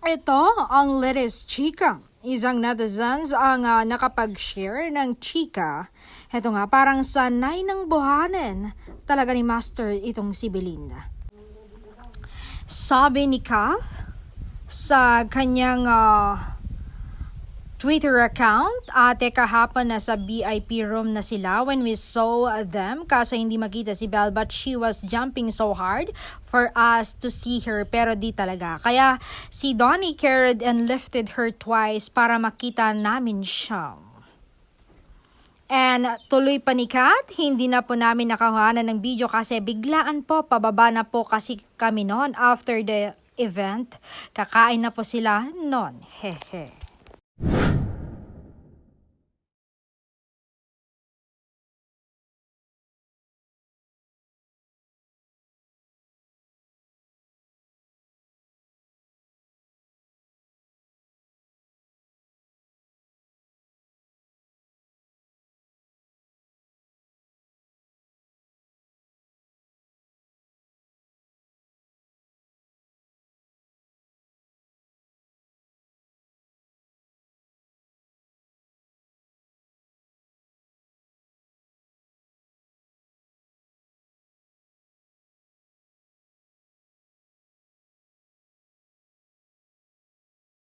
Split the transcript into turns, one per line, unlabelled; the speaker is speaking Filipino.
Ito ang latest chika. Isang netizens ang nakapag-share ng chika. Ito nga, parang sanay ng buhanin talaga ni Master itong si Belinda. Sabi ni Kath sa kanyang Twitter account, ate kahapon nasa VIP room na sila when we saw them kaso hindi makita si Belle but she was jumping so hard for us to see her pero di talaga. Kaya si Donnie carried and lifted her twice para makita namin siya. And tuloy pa ni Kat, hindi na po namin nakakuhanan ng video kasi biglaan po, pababa na po kasi kami noon after the event. Kakain na po sila noon. Hehe.